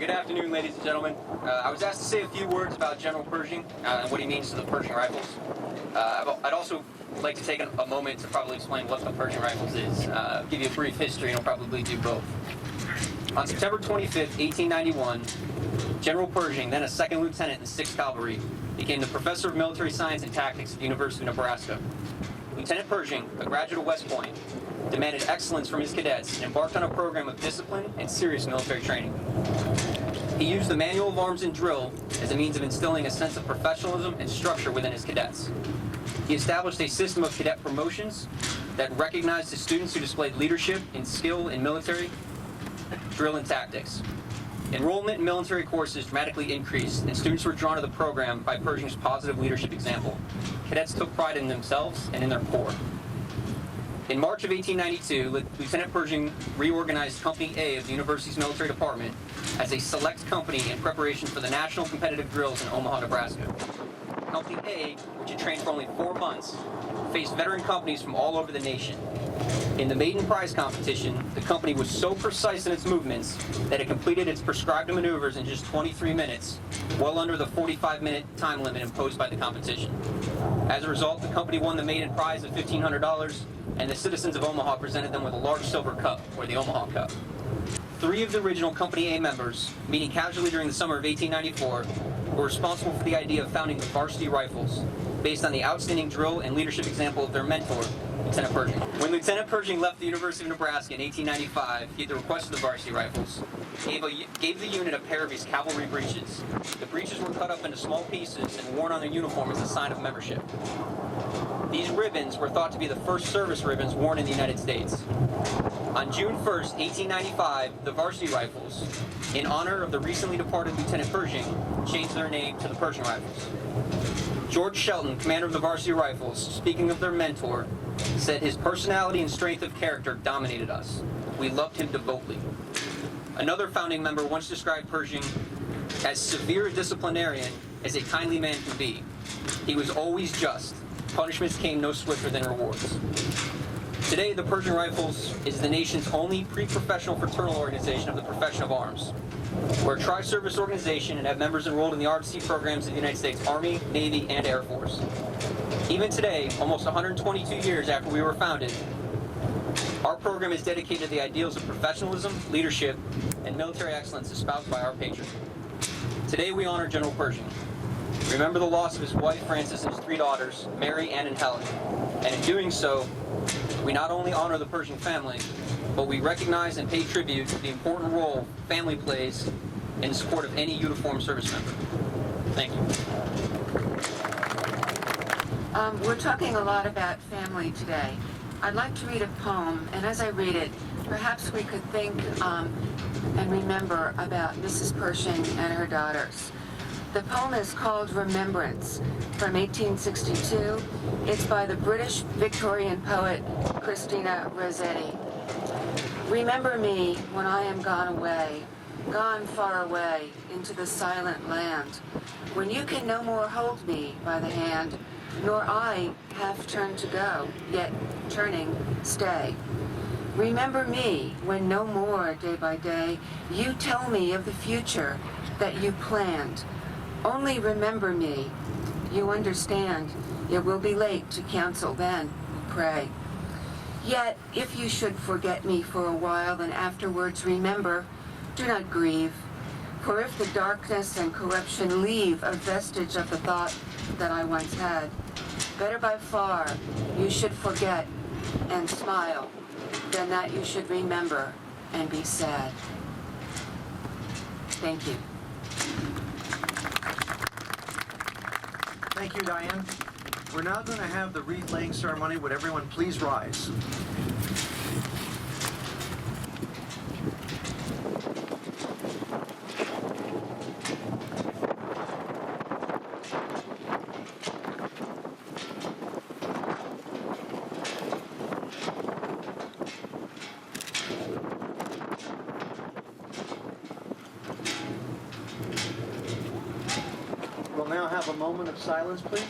Good afternoon, ladies and gentlemen. I was asked to say a few words about General Pershing and what he means to the Pershing Rifles. I'd also like to take a moment to probably explain what the Pershing Rifles is, give you a brief history, and I'll probably do both. On September 25th, 1891, General Pershing, then a second lieutenant in the 6th Cavalry, became the professor of military science and tactics at the University of Nebraska. Lieutenant Pershing, a graduate of West Point, demanded excellence from his cadets and embarked on a program of discipline and serious military training. He used the manual of arms and drill as a means of instilling a sense of professionalism and structure within his cadets. He established a system of cadet promotions that recognized the students who displayed leadership and skill in military drill and tactics. Enrollment in military courses dramatically increased, and students were drawn to the program by Pershing's positive leadership example. Cadets took pride in themselves and in their corps. In March of 1892, Lieutenant Pershing reorganized Company A of the university's military department as a select company in preparation for the national competitive drills in Omaha, Nebraska. Company A, which had trained for only 4 months, faced veteran companies from all over the nation. In the maiden prize competition, the company was so precise in its movements that it completed its prescribed maneuvers in just 23 minutes, well under the 45-minute time limit imposed by the competition. As a result, the company won the maiden prize of $1,500, and the citizens of Omaha presented them with a large silver cup, or the Omaha Cup. 3 of the original Company A members, meeting casually during the summer of 1894, were responsible for the idea of founding the Varsity Rifles, based on the outstanding drill and leadership example of their mentor, Lieutenant Pershing. When Lieutenant Pershing left the University of Nebraska in 1895, he, at the request of the Varsity Rifles, gave the unit a pair of his cavalry breeches. The breeches were cut up into small pieces and worn on their uniform as a sign of membership. These ribbons were thought to be the first service ribbons worn in the United States. On June 1st, 1895, the Varsity Rifles, in honor of the recently departed Lieutenant Pershing, changed their name to the Pershing Rifles. George Shelton, commander of the Varsity Rifles, speaking of their mentor, said his personality and strength of character dominated us. We loved him devotedly. Another founding member once described Pershing as severe a disciplinarian as a kindly man can be. He was always just. Punishments came no swifter than rewards. Today, the Pershing Rifles is the nation's only pre-professional fraternal organization of the profession of arms. We're a tri-service organization and have members enrolled in the ROTC programs of the United States Army, Navy, and Air Force. Even today, almost 122 years after we were founded, our program is dedicated to the ideals of professionalism, leadership, and military excellence espoused by our patron. Today, we honor General Pershing. Remember the loss of his wife, Frances, and his 3 daughters, Mary, Ann, and Helen. And in doing so, we not only honor the Pershing family, but we recognize and pay tribute to the important role family plays in support of any uniformed service member. Thank you. We're talking a lot about family today. I'd like to read a poem, and as I read it, perhaps we could think and remember about Mrs. Pershing and her daughters. The poem is called Remembrance, from 1862. It's by the British Victorian poet Christina Rossetti. Remember me when I am gone away, gone far away into the silent land, when you can no more hold me by the hand, nor I half turn to go, yet turning stay. Remember me when no more day by day you tell me of the future that you planned. Only remember me. You understand, it will be late to counsel then, pray. Yet, if you should forget me for a while and afterwards remember, do not grieve. For if the darkness and corruption leave a vestige of the thought that I once had, better by far you should forget and smile than that you should remember and be sad. Thank you. Thank you, Diane. We're now going to have the wreath laying ceremony. Would everyone please rise? We'll now have a moment of silence, please.